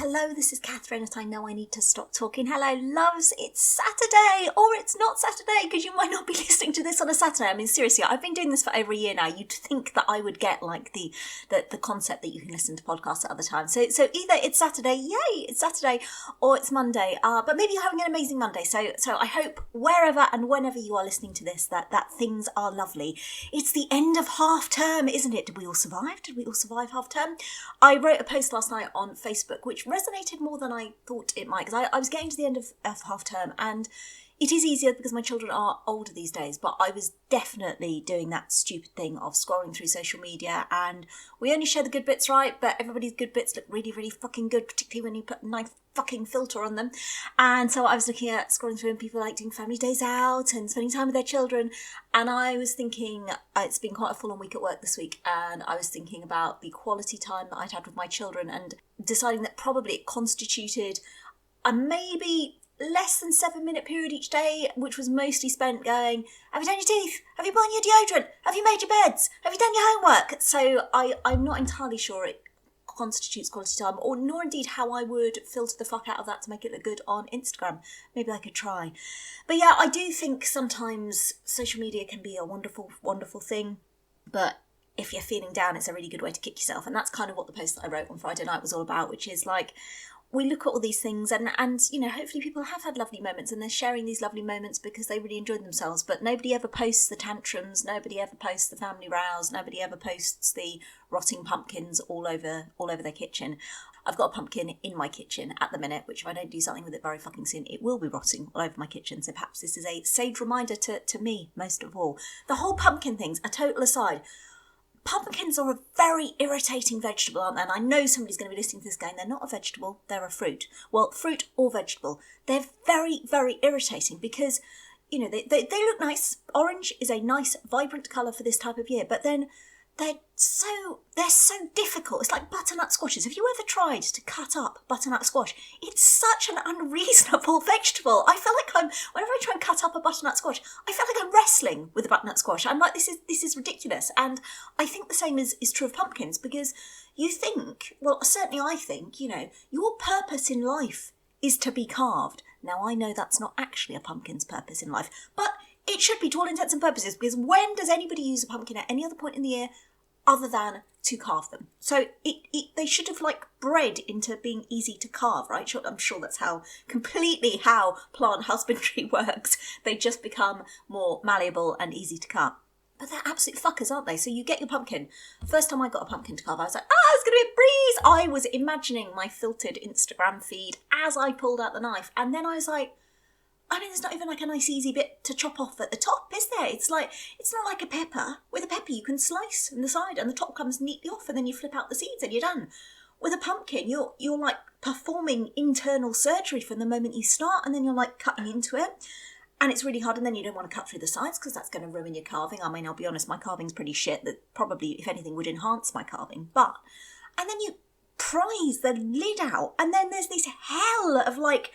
Hello, this is Catherine, and I know I need to stop talking. Hello, loves, it's Saturday, or it's not Saturday, because you might not be listening to this on a Saturday. I mean, seriously, I've been doing this for over a year now. You'd think that I would get, like, the concept that you can listen to podcasts at other times. So either it's Saturday, yay, it's Saturday, or it's Monday. But maybe you're having an amazing Monday. So I hope wherever and whenever you are listening to this, that things are lovely. It's the end of half term, isn't it? Did we all survive? Did we all survive half term? I wrote a post last night on Facebook, which resonated more than I thought it might, because I was getting to the end of half term, and it is easier because my children are older these days, but I was definitely doing that stupid thing of scrolling through social media, and we only share the good bits, right? But everybody's good bits look really, really fucking good, particularly when you put a nice fucking filter on them. And so I was looking at scrolling through, and people like doing family days out and spending time with their children, and I was thinking, it's been quite a full-on week at work this week, and I was thinking about the quality time that I'd had with my children, and deciding that probably it constituted a maybe less than 7-minute period each day, which was mostly spent going, have you done your teeth? Have you put on your deodorant? Have you made your beds? Have you done your homework? So I'm not entirely sure it constitutes quality time, or nor indeed how I would filter the fuck out of that to make it look good on Instagram. Maybe I could try. But yeah, I do think sometimes social media can be a wonderful, wonderful thing, but if you're feeling down, it's a really good way to kick yourself. And that's kind of what the post that I wrote on Friday night was all about, which is like, we look at all these things and you know, hopefully people have had lovely moments and they're sharing these lovely moments because they really enjoyed themselves, but nobody ever posts the tantrums, nobody ever posts the family rows, nobody ever posts the rotting pumpkins all over their kitchen. I've got a pumpkin in my kitchen at the minute, which if I don't do something with it very fucking soon, it will be rotting all over my kitchen. So perhaps this is a sage reminder to me, most of all. The whole pumpkin thing's a total aside. Pumpkins are a very irritating vegetable, aren't they? And I know somebody's going to be listening to this going, they're not a vegetable, they're a fruit. Well, fruit or vegetable, they're very, very irritating because, you know, they look nice. Orange is a nice, vibrant colour for this type of year, but then they're so difficult. It's like butternut squashes. Have you ever tried to cut up butternut squash? It's such an unreasonable vegetable. I feel like whenever I try and cut up a butternut squash, I feel like I'm wrestling with a butternut squash. I'm like, this is ridiculous. And I think the same is true of pumpkins, because you think, well, certainly I think, you know, your purpose in life is to be carved. Now, I know that's not actually a pumpkin's purpose in life, but it should be to all intents and purposes, because when does anybody use a pumpkin at any other point in the year other than to carve them? So they should have like bred into being easy to carve, right? I'm sure that's completely how plant husbandry works. They just become more malleable and easy to cut. But they're absolute fuckers, aren't they? So you get your pumpkin. First time I got a pumpkin to carve, I was like, it's going to be a breeze. I was imagining my filtered Instagram feed as I pulled out the knife. And then I was like, I mean, there's not even like a nice easy bit to chop off at the top, is there? It's not like a pepper. With a pepper, you can slice on the side and the top comes neatly off and then you flip out the seeds and you're done. With a pumpkin, you're like performing internal surgery from the moment you start, and then you're like cutting into it. And it's really hard, and then you don't want to cut through the sides because that's going to ruin your carving. I mean, I'll be honest, my carving's pretty shit. That probably, if anything, would enhance my carving. And then you prise the lid out, and then there's this hell of like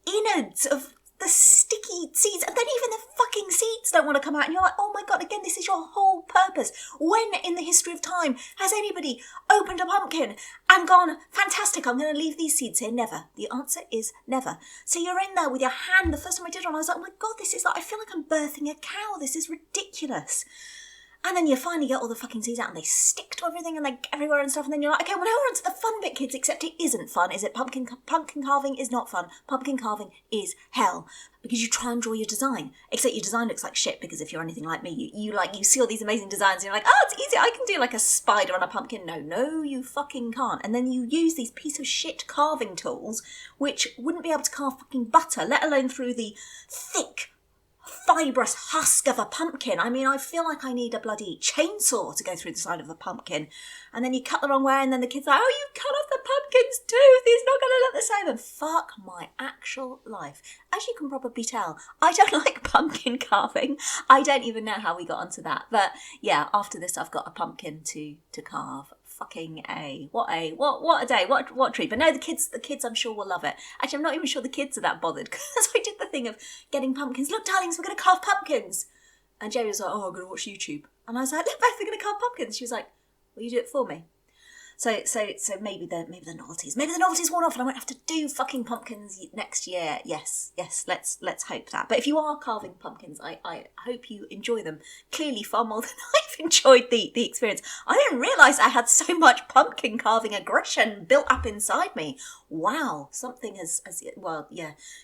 innards of the sticky seeds, and then even the fucking seeds don't want to come out, and you're like, oh my god, again, this is your whole purpose. When in the history of time has anybody opened a pumpkin and gone, fantastic, I'm going to leave these seeds here? Never. The answer is never. So you're in there with your hand. The first time I did one, I was like, oh my god, this is like, I feel like I'm birthing a cow. This is ridiculous. And then you finally get all the fucking seeds out and they stick to everything and they get everywhere and stuff. And then you're like, okay, well, now we're on to the fun bit, kids, except it isn't fun, is it? Pumpkin carving is not fun. Pumpkin carving is hell, because you try and draw your design, except your design looks like shit, because if you're anything like me, you see all these amazing designs and you're like, it's easy, I can do like a spider on a pumpkin. No, you fucking can't. And then you use these piece of shit carving tools, which wouldn't be able to carve fucking butter, let alone through the thick, fibrous husk of a pumpkin. I mean, I feel like I need a bloody chainsaw to go through the side of a pumpkin. And then you cut the wrong way, and then the kid's like, you cut off the pumpkin's tooth, he's not going to look the same. And fuck my actual life. As you can probably tell, I don't like pumpkin carving. I don't even know how we got onto that. But yeah, after this, I've got a pumpkin to carve. Fucking what a day, what a treat. But no, the kids I'm sure will love it. Actually, I'm not even sure the kids are that bothered, because I did the thing of getting pumpkins. Look, darlings, we're going to carve pumpkins. And Jerry was like, I'm going to watch YouTube. And I was like, look, both, we're going to carve pumpkins. She was like, will you do it for me? So maybe the novelty's worn off, and I won't have to do fucking pumpkins next year. Yes, let's hope that. But if you are carving pumpkins, I hope you enjoy them. Clearly, far more than I've enjoyed the experience. I didn't realise I had so much pumpkin carving aggression built up inside me. Wow, something has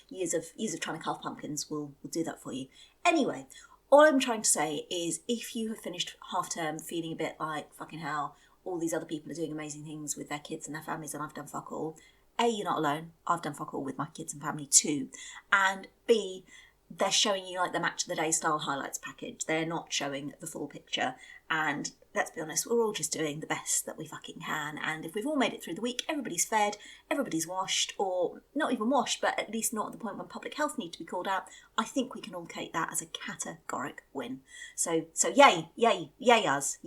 years of trying to carve pumpkins will do that for you. Anyway, all I'm trying to say is, if you have finished half term feeling a bit like fucking hell, all these other people are doing amazing things with their kids and their families and I've done fuck all. A, you're not alone. I've done fuck all with my kids and family too. And B, they're showing you like the match of the day style highlights package. They're not showing the full picture. And let's be honest, we're all just doing the best that we fucking can. And if we've all made it through the week, everybody's fed, everybody's washed, or not even washed, but at least not at the point when public health need to be called out, I think we can all take that as a categoric win. So yay us.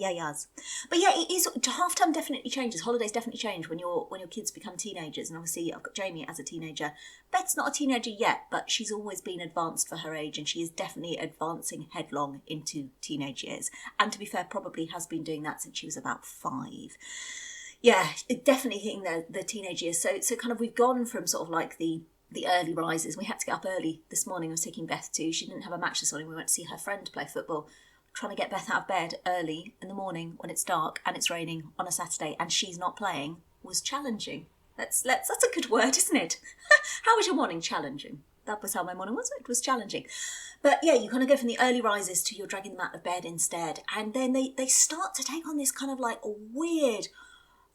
But yeah, it is, half-term definitely changes, holidays definitely change when your kids become teenagers. And obviously I've got Jamie as a teenager. Beth's not a teenager yet, but she's always been advanced for her age, and she is definitely advancing headlong into teenage years. And to be fair, probably has been doing that since she was about 5. Yeah, definitely hitting the teenage years. So kind of we've gone from sort of like the early rises. We had to get up early this morning. I was taking Beth to, she didn't have a match this morning. We went to see her friend play football. Trying to get Beth out of bed early in the morning when it's dark and it's raining on a Saturday and she's not playing was challenging. That's a good word, isn't it? How was your morning? Challenging. That was how my morning was. It was challenging. But yeah, you kind of go from the early rises to you're dragging them out of bed instead. And then they start to take on this kind of like a weird,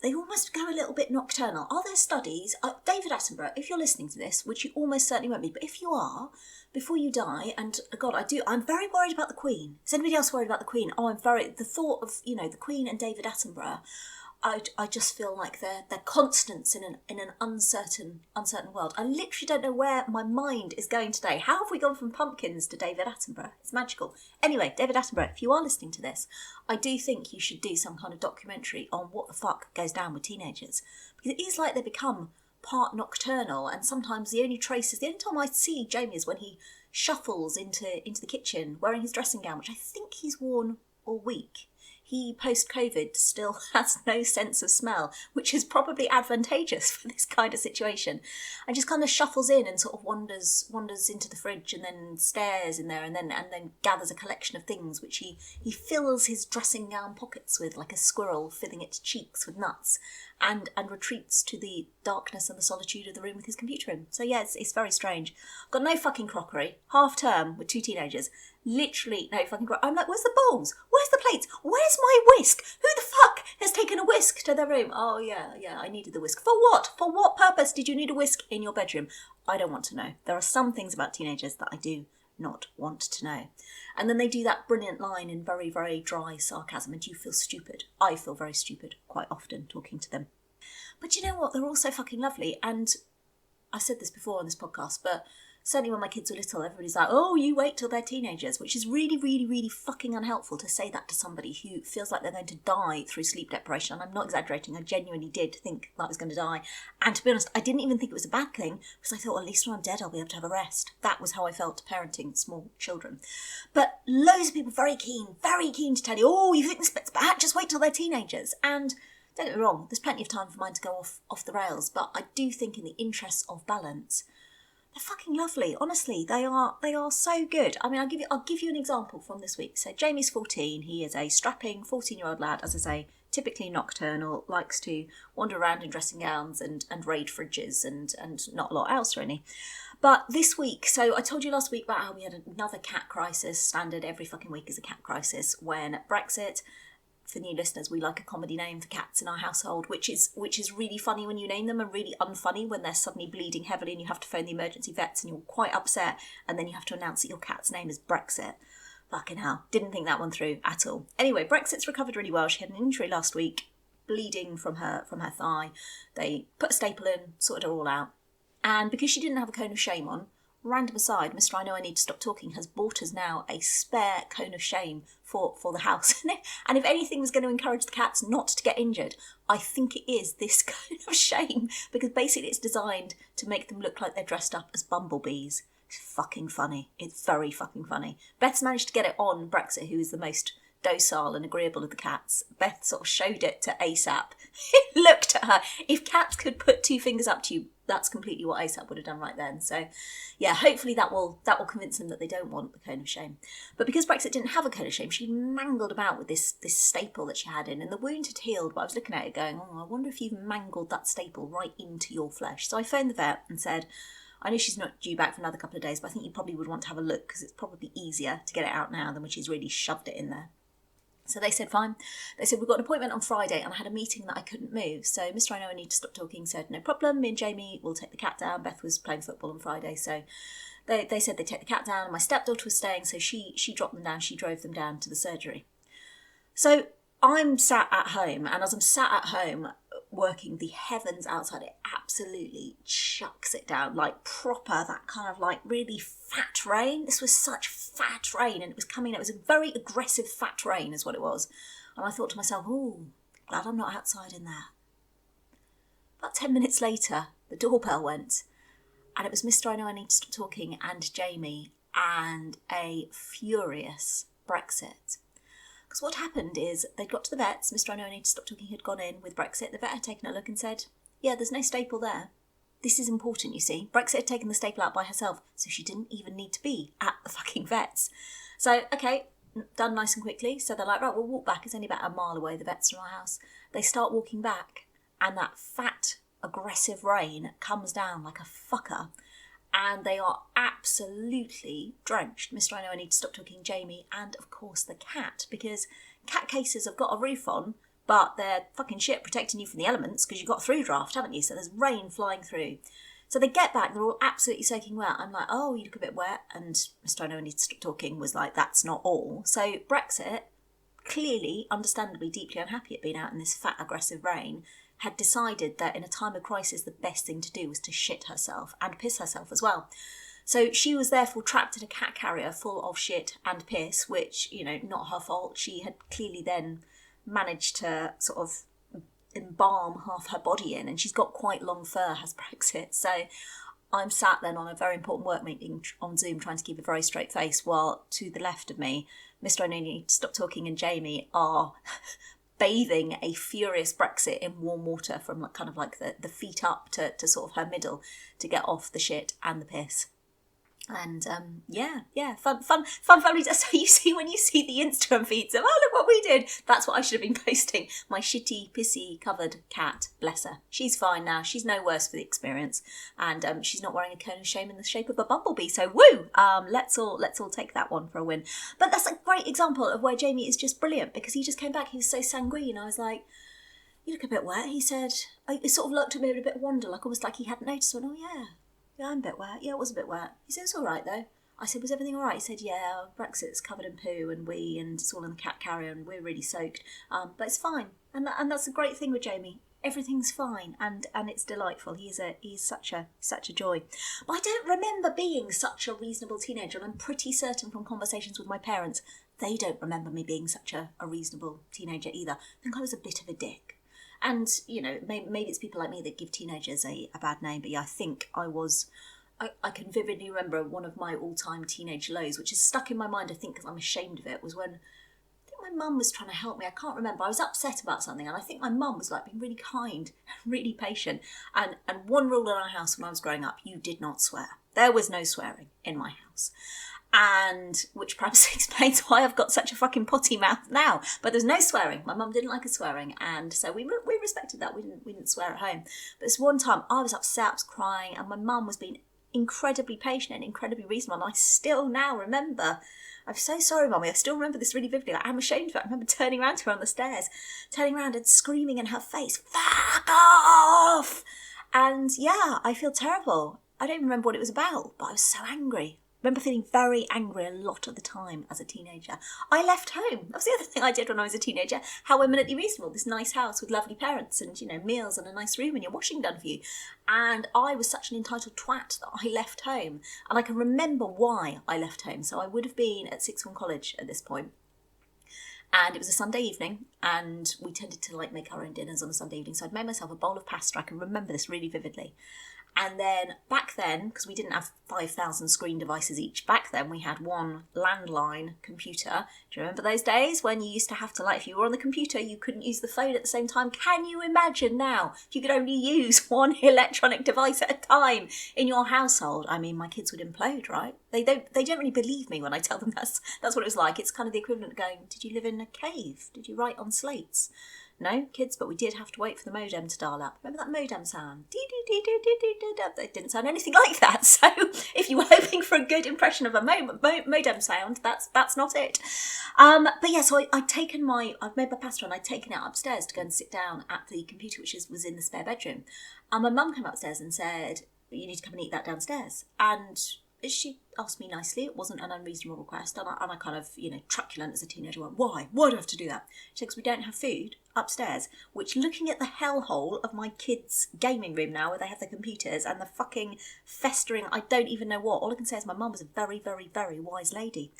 they almost go a little bit nocturnal. Are there studies? David Attenborough, if you're listening to this, which you almost certainly won't be, but if you are, before you die, and God, I'm very worried about the Queen. Is anybody else worried about the Queen? The thought of, the Queen and David Attenborough, I just feel like they're constants in an uncertain world. I literally don't know where my mind is going today. How have we gone from pumpkins to David Attenborough? It's magical. Anyway, David Attenborough, if you are listening to this, I do think you should do some kind of documentary on what the fuck goes down with teenagers. Because it is like they become part nocturnal, and sometimes the only time I see Jamie is when he shuffles into the kitchen wearing his dressing gown, which I think he's worn all week. He, post-COVID, still has no sense of smell, which is probably advantageous for this kind of situation. And just kind of shuffles in and sort of wanders into the fridge and then stares in there and then gathers a collection of things which he fills his dressing gown pockets with, like a squirrel filling its cheeks with nuts, and retreats to the darkness and the solitude of the room with his computer in. So yeah, it's very strange. Got no fucking crockery. Half term with 2 teenagers. Literally no fucking crockery. I'm like, where's the bowls? Where's the plates? Where's my whisk? Who the fuck has taken a whisk to their room? Oh yeah, I needed the whisk. For what? For what purpose did you need a whisk in your bedroom? I don't want to know. There are some things about teenagers that I do not want to know. And then they do that brilliant line in very, very dry sarcasm, and you feel stupid. I feel very stupid quite often talking to them. But you know what? They're all so fucking lovely. And I said this before on this podcast, but certainly when my kids were little, everybody's like, oh, you wait till they're teenagers, which is really, really, really fucking unhelpful to say that to somebody who feels like they're going to die through sleep deprivation. And I'm not exaggerating. I genuinely did think that I was going to die. And to be honest, I didn't even think it was a bad thing, because I thought, well, at least when I'm dead, I'll be able to have a rest. That was how I felt parenting small children. But loads of people very keen to tell you, oh, you think this bit's bad? Just wait till they're teenagers. And don't get me wrong, there's plenty of time for mine to go off the rails, but I do think in the interests of balance, they're fucking lovely. Honestly, they are so good. I mean, I'll give you an example from this week. So Jamie's 14. He is a strapping 14-year-old lad, as I say, typically nocturnal, likes to wander around in dressing gowns and raid fridges and not a lot else really. But this week, so I told you last week about how we had another cat crisis. Standard every fucking week is a cat crisis when Brexit. For new listeners, we like a comedy name for cats in our household, which is really funny when you name them and really unfunny when they're suddenly bleeding heavily and you have to phone the emergency vets and you're quite upset and then you have to announce that your cat's name is Brexit. Fucking hell. Didn't think that one through at all. Anyway, Brexit's recovered really well. She had an injury last week, bleeding from her thigh. They put a staple in, sorted her all out. And because she didn't have a cone of shame on, random aside, Mr. I Know I Need to Stop Talking has bought us now a spare cone of shame for the house. And if anything was going to encourage the cats not to get injured, I think it is this cone of shame, because basically it's designed to make them look like they're dressed up as bumblebees. It's fucking funny. It's very fucking funny. Beth's managed to get it on Brexit, who is the most docile and agreeable of the cats, Beth sort of showed it to ASAP. Looked at her. If cats could put 2 fingers up to you, that's completely what ASAP would have done right then. So yeah, hopefully that will convince them that they don't want the cone of shame. But because Brexit didn't have a cone of shame, she mangled about with this staple that she had in, and the wound had healed, but I was looking at it going, oh, I wonder if you've mangled that staple right into your flesh. So I phoned the vet and said, I know she's not due back for another couple of days, but I think you probably would want to have a look because it's probably easier to get it out now than when she's really shoved it in there. So they said, fine. They said, we've got an appointment on Friday, and I had a meeting that I couldn't move. So Mr. I know I need to stop talking said, no problem. Me and Jamie will take the cat down. Beth was playing football on Friday. So they said they'd take the cat down. My stepdaughter was staying, so she dropped them down. She drove them down to the surgery. So I'm sat at home, and as I'm sat at home working, the heavens outside, it absolutely chucks it down, like proper, that kind of like really fat rain. This was such fat rain, and it was coming, it was a very aggressive fat rain is what it was. And I thought to myself, oh, glad I'm not outside in there. About 10 minutes later, the doorbell went, and it was Mr. I know I need to stop talking and Jamie, and a furious Brexit. Because what happened is they'd got to the vets, Mr. I know I need to stop talking had gone in with Brexit. The vet had taken a look and said, yeah, there's no staple there. This is important, you see. Brexit had taken the staple out by herself, so she didn't even need to be at the fucking vets. So, okay, done nice and quickly. So they're like, right, we'll walk back. It's only about a mile away, the vets from our house. They start walking back, and that fat, aggressive rain comes down like a fucker. And they are absolutely drenched. Mr. I know I need to stop talking Jamie, and of course the cat, because cat cases have got a roof on, but they're fucking shit protecting you from the elements because you've got through draft, haven't you? So there's rain flying through. So they get back, they're all absolutely soaking wet. I'm like, oh, you look a bit wet. And Mr. I know I need to stop talking was like, that's not all. So Brexit, clearly, understandably, deeply unhappy at being out in this fat, aggressive rain, had decided that in a time of crisis, the best thing to do was to shit herself and piss herself as well. So she was therefore trapped in a cat carrier full of shit and piss, which, you know, not her fault. She had clearly then managed to sort of embalm half her body in, and she's got quite long fur, has Brexit. So I'm sat then on a very important work meeting on Zoom trying to keep a very straight face, while to the left of me, Mr. I need to stop talking and Jamie are bathing a furious Brexit in warm water from like, kind of like the feet up to sort of her middle to get off the shit and the piss. And yeah, fun family. So you see, when you see the Instagram feeds of, oh, look what we did, that's what I should have been posting. My shitty, pissy covered cat, bless her. She's fine now. She's no worse for the experience, and she's not wearing a cone of shame in the shape of a bumblebee. So woo! Let's all take that one for a win. But that's a great example of where Jamie is just brilliant, because he just came back. He was so sanguine. I was like, you look a bit wet. He said, he sort of looked at me with a bit of wonder, like almost like he hadn't noticed. I went, oh yeah. Yeah, I'm a bit wet. Yeah, it was a bit wet. He said, it's all right, though. I said, was everything all right? He said, yeah, Brexit's covered in poo and wee, and it's all in the cat carrier, and we're really soaked. But it's fine. And that's a great thing with Jamie. Everything's fine, and it's delightful. He's such a joy. But I don't remember being such a reasonable teenager, and I'm pretty certain from conversations with my parents, they don't remember me being such a reasonable teenager either. I think I was a bit of a dick. And, you know, maybe it's people like me that give teenagers a bad name, but yeah, I think I was... I can vividly remember one of my all-time teenage lows, which is stuck in my mind, I think, because I'm ashamed of it, was when I think my mum was trying to help me. I can't remember. I was upset about something, and I think my mum was, like, being really kind, really patient. And one rule in our house when I was growing up, you did not swear. There was no swearing in my house. And which perhaps explains why I've got such a fucking potty mouth now. But there's no swearing. My mum didn't like us swearing, and so we respected that. We didn't swear at home. But this one time I was upset, I was crying, and my mum was being incredibly patient and incredibly reasonable. And I still now remember. I'm so sorry, Mummy. I still remember this really vividly. Like, I'm ashamed of it. I remember turning around to her on the stairs, turning around and screaming in her face, "Fuck off!" And yeah, I feel terrible. I don't even remember what it was about, but I was so angry. I remember feeling very angry a lot of the time as a teenager. I left home. That was the other thing I did when I was a teenager. How eminently reasonable. This nice house with lovely parents and, you know, meals and a nice room and your washing done for you. And I was such an entitled twat that I left home. And I can remember why I left home. So I would have been at sixth form college at this point. And it was a Sunday evening, and we tended to like make our own dinners on a Sunday evening. So I'd made myself a bowl of pasta. I can remember this really vividly. And then back then, because we didn't have 5,000 screen devices each, back then we had one landline computer. Do you remember those days when you used to have to, like, if you were on the computer, you couldn't use the phone at the same time? Can you imagine now if you could only use one electronic device at a time in your household? I mean, my kids would implode, right? They don't really believe me when I tell them that's what it was like. It's kind of the equivalent of going, did you live in a cave? Did you write on slates? No, kids, but we did have to wait for the modem to dial up. Remember that modem sound? It didn't sound anything like that. So if you were hoping for a good impression of a modem sound, that's not it. But yeah, so I've made my pasta and I'd taken it upstairs to go and sit down at the computer, which was in the spare bedroom. And my mum came upstairs and said, you need to come and eat that downstairs. And she asked me nicely. It wasn't an unreasonable request. And I kind of, truculent as a teenager, went, why? Why do I have to do that? She said, because we don't have food upstairs. Which, looking at the hellhole of my kids' gaming room now, where they have their computers and the fucking festering, I don't even know what. All I can say is my mum was a very, very, very wise lady.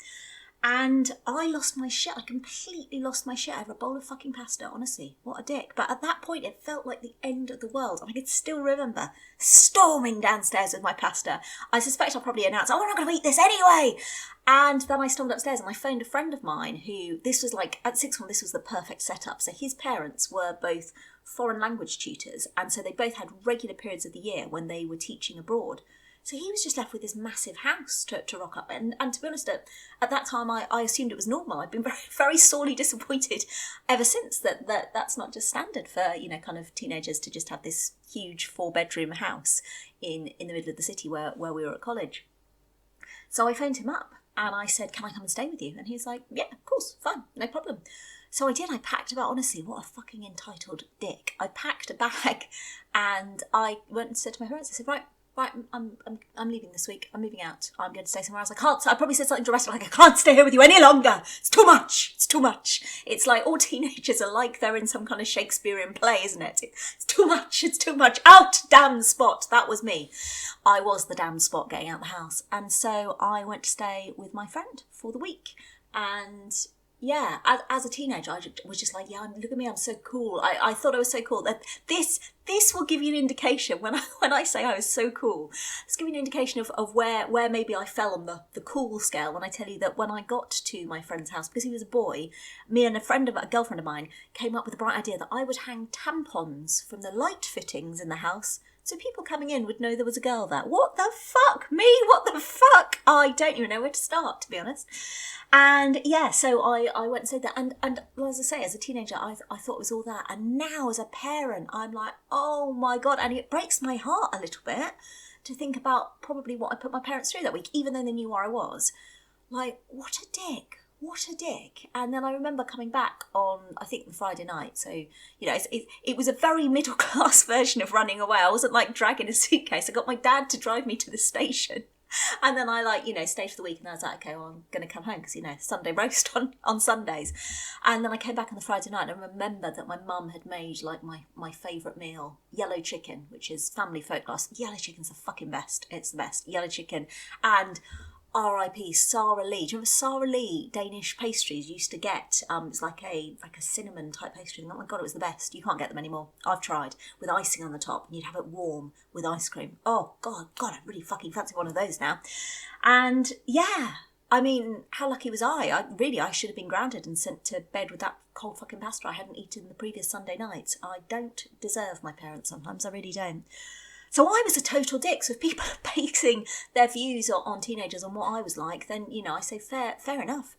And I lost my shit. I completely lost my shit over a bowl of fucking pasta, honestly. What a dick. But at that point, it felt like the end of the world. And I can still remember storming downstairs with my pasta. I suspect I'll probably announce, oh, we're not going to eat this anyway. And then I stormed upstairs and I phoned a friend of mine who, this was like, at sixth form, this was the perfect setup. So his parents were both foreign language tutors. And so they both had regular periods of the year when they were teaching abroad. So he was just left with this massive house to rock up. And to be honest, at that time, I assumed it was normal. I've been very, very sorely disappointed ever since that's not just standard for, kind of teenagers to just have this huge 4-bedroom house in the middle of the city where we were at college. So I phoned him up and I said, can I come and stay with you? And he's like, yeah, of course, fine, no problem. So I did. I packed about, honestly, what a fucking entitled dick. I packed a bag and I went and said to my parents, I said, right, I'm leaving this week. I'm moving out. I'm going to stay somewhere else. I probably said something dramatic like, I can't stay here with you any longer. It's too much. It's too much. It's like all teenagers are like they're in some kind of Shakespearean play, isn't it? It's too much. It's too much. Out, damn spot. That was me. I was the damn spot getting out the house. And so I went to stay with my friend for the week. And yeah, as a teenager, I was just like, yeah, look at me, I'm so cool. I thought I was so cool. That this will give you an indication, when I say I was so cool, it's giving you an indication of where maybe I fell on the cool scale when I tell you that when I got to my friend's house, because he was a boy, me and a girlfriend of mine came up with the bright idea that I would hang tampons from the light fittings in the house so people coming in would know there was a girl there. What the fuck? Me? What the fuck? I don't even know where to start, to be honest. And yeah, so I went and said that. And well, as I say, as a teenager, I thought it was all that. And now as a parent, I'm like, oh my God. And it breaks my heart a little bit to think about probably what I put my parents through that week, even though they knew where I was. Like, what a dick. What a dick. And then I remember coming back on, I think, the Friday night. So, it was a very middle class version of running away. I wasn't like dragging a suitcase. I got my dad to drive me to the station. And then I stayed for the week and I was like, okay, well, I'm going to come home because, Sunday roast on Sundays. And then I came back on the Friday night and I remember that my mum had made like my favourite meal, yellow chicken, which is family folklore. Yellow chicken's the fucking best. It's the best. Yellow chicken. And R.I.P. Sarah Lee. Do you remember Sarah Lee Danish pastries used to get? It's like a cinnamon type pastry. Oh my God, it was the best. You can't get them anymore. I've tried, with icing on the top, and you'd have it warm with ice cream. Oh God, I really fucking fancy one of those now. And yeah, I mean, how lucky was I? I should have been grounded and sent to bed with that cold fucking pasta I hadn't eaten the previous Sunday night. I don't deserve my parents sometimes. I really don't. So I was a total dick. So if people are basing their views on teenagers on what I was like, then, I say fair enough.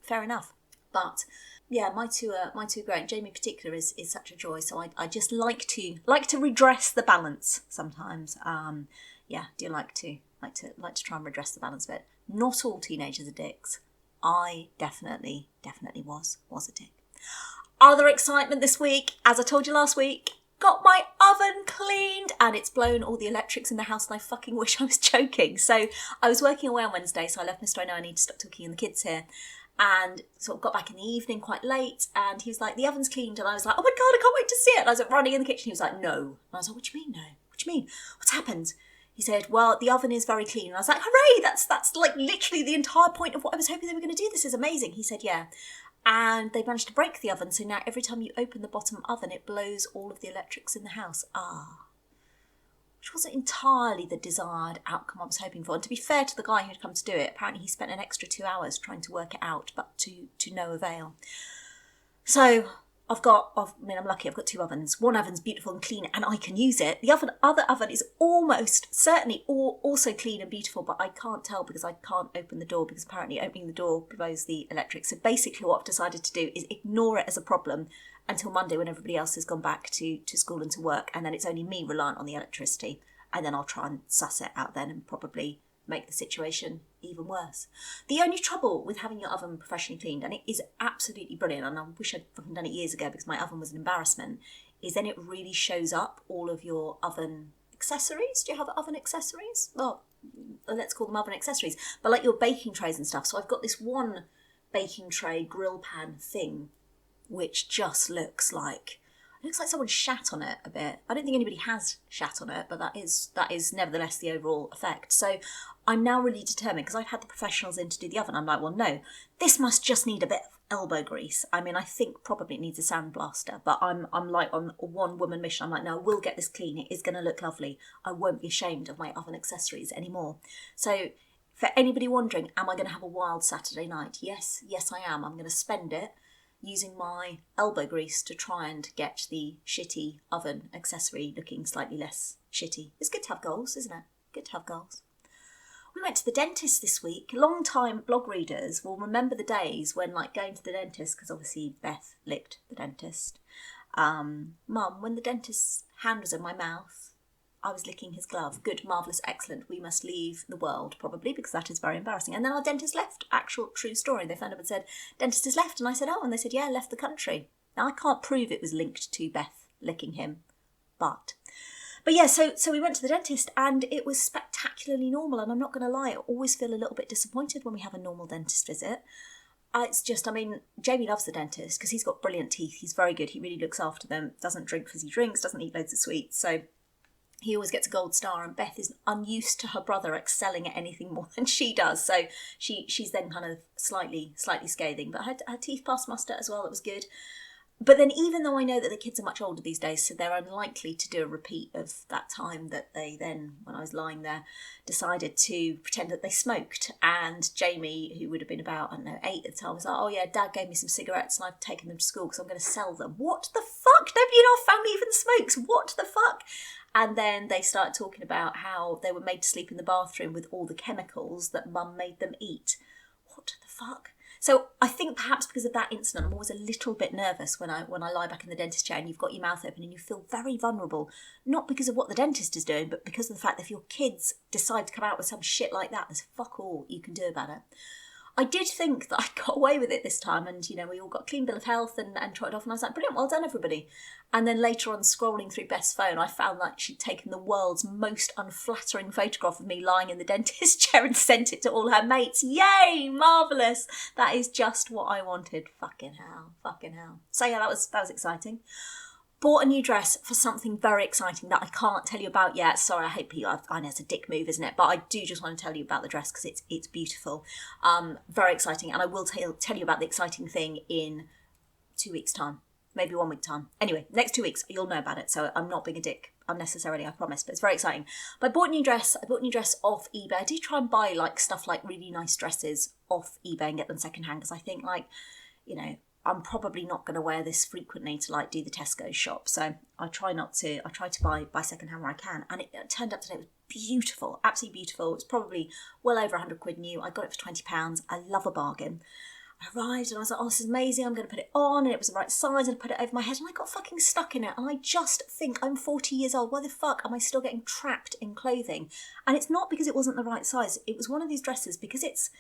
But yeah, my two are great. Jamie in particular is such a joy. So I just like to redress the balance sometimes. Do like to try and redress the balance a bit. Not all teenagers are dicks. I definitely was a dick. Other excitement this week, as I told you last week, got my oven cleaned and it's blown all the electrics in the house and I fucking wish I was joking. So I was working away on Wednesday, so I left Mr. I know I need to stop talking and the kids here, and sort of got back in the evening quite late and he was like, the oven's cleaned, and I was like, oh my God, I can't wait to see it. And I was like, running in the kitchen. He was like, no. And I was like, what do you mean no? What do you mean? What's happened? He said, well, the oven is very clean. And I was like, hooray, that's like literally the entire point of what I was hoping they were going to do. This is amazing. He said, yeah. And they managed to break the oven, so now every time you open the bottom oven, it blows all of the electrics in the house. which wasn't entirely the desired outcome I was hoping for. And to be fair to the guy who'd come to do it, apparently he spent an extra 2 hours trying to work it out, but to no avail. So I'm lucky, I've got 2 ovens. One oven's beautiful and clean and I can use it. The other oven is almost certainly also clean and beautiful, but I can't tell because I can't open the door, because apparently opening the door blows the electric. So basically what I've decided to do is ignore it as a problem until Monday, when everybody else has gone back to school and to work, and then it's only me reliant on the electricity, and then I'll try and suss it out then and probably make the situation even worse. The only trouble with having your oven professionally cleaned, and it is absolutely brilliant, and I wish I'd fucking done it years ago because my oven was an embarrassment, is then it really shows up all of your oven accessories. Do you have oven accessories? Well, let's call them oven accessories, but like your baking trays and stuff. So I've got this one baking tray grill pan thing which just looks like someone shat on it a bit. I don't think anybody has shat on it, but that is nevertheless the overall effect. So I'm now really determined, because I've had the professionals in to do the oven. I'm like, well, no, this must just need a bit of elbow grease. I mean, I think probably it needs a sandblaster, but I'm like on a one-woman mission. I'm like, no, we'll get this clean. It is going to look lovely. I won't be ashamed of my oven accessories anymore. So for anybody wondering, am I going to have a wild Saturday night? Yes, I am. I'm going to spend it using my elbow grease to try and get the shitty oven accessory looking slightly less shitty. It's good to have goals, isn't it? Good to have goals. We went to the dentist this week. Long-time blog readers will remember the days when, like, going to the dentist, because obviously Beth licked the dentist. Mum, when the dentist's hand was in my mouth, I was licking his glove. Good, marvellous, excellent. We must leave the world, probably, because that is very embarrassing. And then our dentist left. Actual, true story. They phoned up and said, dentist has left. And I said, oh. And they said, yeah, left the country. Now, I can't prove it was linked to Beth licking him. But yeah, so we went to the dentist and it was spectacularly normal. And I'm not going to lie, I always feel a little bit disappointed when we have a normal dentist visit. It's just, I mean, Jamie loves the dentist because he's got brilliant teeth. He's very good. He really looks after them. Doesn't drink fizzy drinks, doesn't eat loads of sweets. So he always gets a gold star, and Beth is unused to her brother excelling at anything more than she does. So she's then kind of slightly scathing. But her teeth passed muster as well. That was good. But then, even though I know that the kids are much older these days, so they're unlikely to do a repeat of that time that they then, when I was lying there, decided to pretend that they smoked. And Jamie, who would have been about, 8 at the time, was like, oh yeah, Dad gave me some cigarettes and I've taken them to school because I'm going to sell them. What the fuck? Nobody in our family even smokes. What the fuck? And then they started talking about how they were made to sleep in the bathroom with all the chemicals that Mum made them eat. What the fuck? So I think perhaps because of that incident, I'm always a little bit nervous when I lie back in the dentist chair and you've got your mouth open and you feel very vulnerable, not because of what the dentist is doing, but because of the fact that if your kids decide to come out with some shit like that, there's fuck all you can do about it. I did think that I got away with it this time, and, we all got a clean bill of health and trotted off, and I was like, brilliant, well done, everybody. And then later on, scrolling through Beth's phone, I found that she'd taken the world's most unflattering photograph of me lying in the dentist chair and sent it to all her mates. Yay, marvellous. That is just what I wanted. Fucking hell. So yeah, that was exciting. Bought a new dress for something very exciting that I can't tell you about yet. Sorry, I hate people. I know it's a dick move, isn't it? But I do just want to tell you about the dress because it's beautiful. Very exciting. And I will tell you about the exciting thing in 2 weeks' time. Maybe 1 week time. Anyway, next 2 weeks, you'll know about it. So I'm not being a dick unnecessarily, I promise. But it's very exciting. But I bought a new dress. I bought a new dress off eBay. I do try and buy stuff like really nice dresses off eBay and get them secondhand because I think I'm probably not going to wear this frequently to do the Tesco shop. So I try to buy secondhand where I can. And it turned up today. It was beautiful, absolutely beautiful. It's probably well over 100 quid new. I got it for £20. I love a bargain. I arrived and I was like, oh, this is amazing. I'm going to put it on. And it was the right size and I put it over my head and I got fucking stuck in it. And I just think I'm 40 years old. Why the fuck am I still getting trapped in clothing? And it's not because it wasn't the right size. It was one of these dresses because it's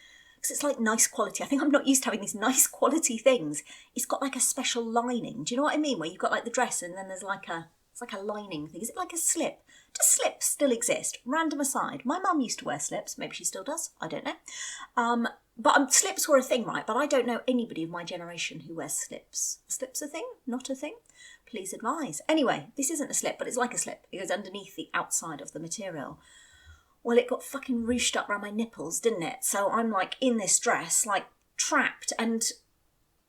like nice quality. I think I'm not used to having these nice quality things. It's got like a special lining. Do you know what I mean? Where you've got like the dress and then there's it's like a lining thing. Is it like a slip? Does slips still exist? Random aside. My mum used to wear slips. Maybe she still does. I don't know. But slips were a thing, right? But I don't know anybody of my generation who wears slips. Are slips a thing? Not a thing? Please advise. Anyway, this isn't a slip, but it's like a slip. It goes underneath the outside of the material. Well, it got fucking ruched up around my nipples, didn't it? So I'm in this dress, trapped. And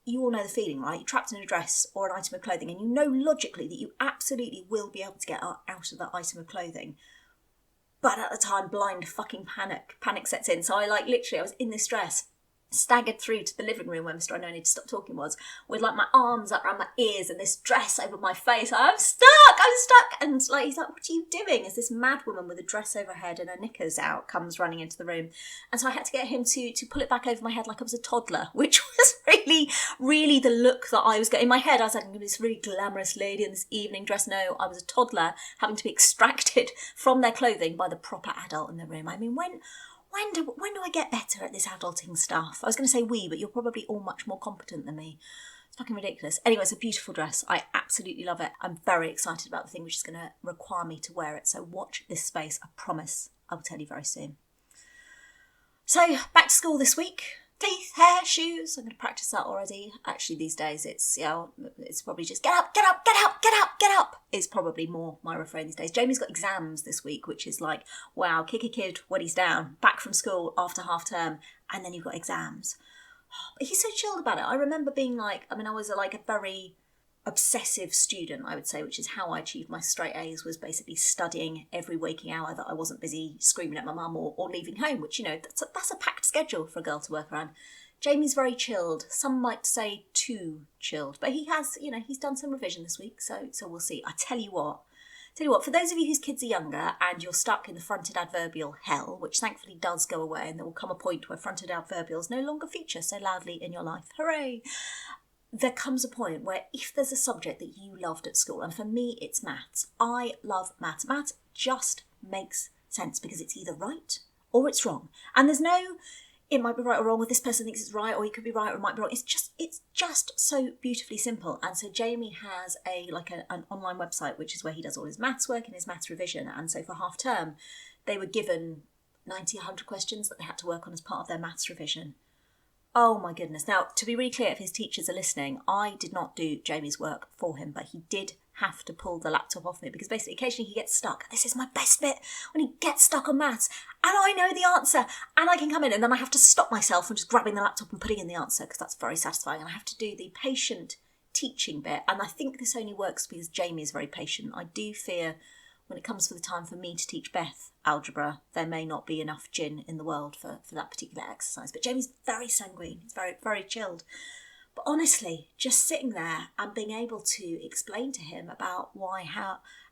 you all know the feeling, right? You're trapped in a dress or an item of clothing and you know logically that you absolutely will be able to get out of that item of clothing. But at the time, blind fucking panic sets in. So I literally, I was in this dress, staggered through to the living room where Mr. I Know I Need to Stop Talking was, with my arms up around my ears and this dress over my face. I'm stuck. And he's like, what are you doing? As this mad woman with a dress over her head and her knickers out comes running into the room. And so I had to get him to pull it back over my head like I was a toddler, which was really, really the look that I was getting. In my head, I was like, I'm going to be this really glamorous lady in this evening dress. No, I was a toddler having to be extracted from their clothing by the proper adult in the room. I mean, when do I get better at this adulting stuff? I was going to say we, but you're probably all much more competent than me. It's fucking ridiculous. Anyway, it's a beautiful dress. I absolutely love it. I'm very excited about the thing which is going to require me to wear it. So watch this space. I promise I will tell you very soon. So back to school this week. Teeth, hair, shoes. I'm going to practice that already. Actually, these days it's probably just get up is probably more my refrain these days. Jamie's got exams this week, which is like, wow, kick a kid when he's down, back from school after half term, and then you've got exams. But he's so chilled about it. I remember being I was a very obsessive student, I would say, which is how I achieved my straight A's, was basically studying every waking hour that I wasn't busy screaming at my mum or leaving home, which, that's a packed schedule for a girl to work around. Jamie's very chilled. Some might say too chilled, but he has, he's done some revision this week, so we'll see. I tell you what, for those of you whose kids are younger and you're stuck in the fronted adverbial hell, which thankfully does go away, and there will come a point where fronted adverbials no longer feature so loudly in your life. Hooray! There comes a point where if there's a subject that you loved at school, and for me it's maths, I love maths. Maths just makes sense because it's either right or it's wrong. And there's no, it might be right or wrong, or this person thinks it's right, or it could be right or it might be wrong. It's just so beautifully simple. And so Jamie has an online website, which is where he does all his maths work and his maths revision. And so for half term, they were given 90, 100 questions that they had to work on as part of their maths revision. Oh my goodness. Now, to be really clear, if his teachers are listening, I did not do Jamie's work for him, but he did have to pull the laptop off me because basically occasionally he gets stuck. This is my best bit, when he gets stuck on maths and I know the answer and I can come in, and then I have to stop myself from just grabbing the laptop and putting in the answer because that's very satisfying, and I have to do the patient teaching bit. And I think this only works because Jamie is very patient. I do fear when it comes for the time for me to teach Beth algebra, there may not be enough gin in the world for that particular exercise. But Jamie's very sanguine. He's very, very chilled. But honestly, just sitting there and being able to explain to him about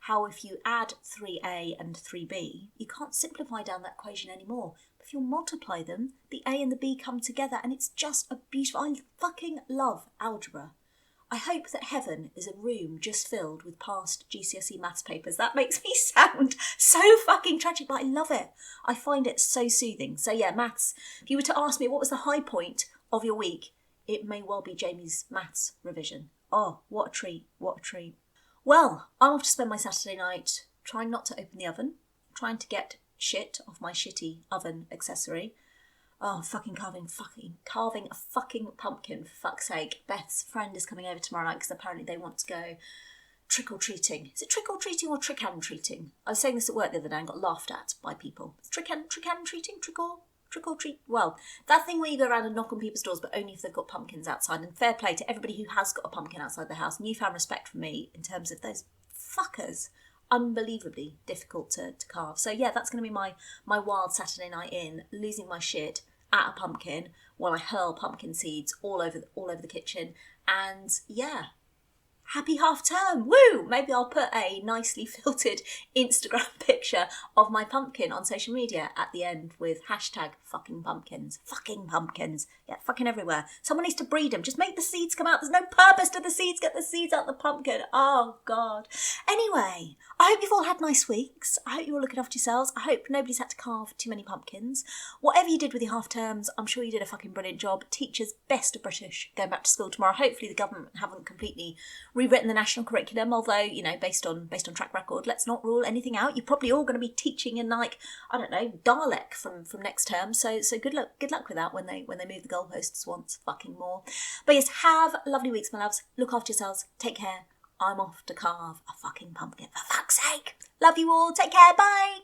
how if you add 3A and 3B, you can't simplify down that equation anymore. But if you multiply them, the A and the B come together, and it's just a beautiful... I fucking love algebra. I hope that heaven is a room just filled with past GCSE maths papers. That makes me sound so fucking tragic, but I love it. I find it so soothing. So yeah, maths. If you were to ask me what was the high point of your week, it may well be Jamie's maths revision. Oh, what a treat, what a treat. Well, I'm off to spend my Saturday night trying not to open the oven, trying to get shit off my shitty oven accessory. Oh, carving a fucking pumpkin, for fuck's sake. Beth's friend is coming over tomorrow night because apparently they want to go trick-or-treating. Is it trick-or-treating or trick-and-treating? I was saying this at work the other day and got laughed at by people. Trick-and-treating? Trick-or-treat? Well, that thing where you go around and knock on people's doors, but only if they've got pumpkins outside. And fair play to everybody who has got a pumpkin outside their house. Newfound respect from me in terms of those fuckers. Unbelievably difficult to carve. So yeah, that's going to be my wild Saturday night in, losing my shit at a pumpkin while I hurl pumpkin seeds all over the kitchen. And yeah, happy half term, woo! Maybe I'll put a nicely filtered Instagram picture of my pumpkin on social media at the end with hashtag fucking pumpkins. Fucking pumpkins. Yeah, fucking everywhere. Someone needs to breed them. Just make the seeds come out. There's no purpose to the seeds. Get the seeds out the pumpkin. Oh, God. Anyway, I hope you've all had nice weeks. I hope you're all looking after yourselves. I hope nobody's had to carve too many pumpkins. Whatever you did with your half terms, I'm sure you did a fucking brilliant job. Teachers, best of British, going back to school tomorrow. Hopefully the government haven't completely rewritten the national curriculum, although, based on track record, let's not rule anything out. You're probably all going to be teaching in Dalek from next term. So good luck with that when they move the goalposts once fucking more. But yes, have lovely weeks, my loves. Look after yourselves. Take care. I'm off to carve a fucking pumpkin, for fuck's sake. Love you all. Take care. Bye.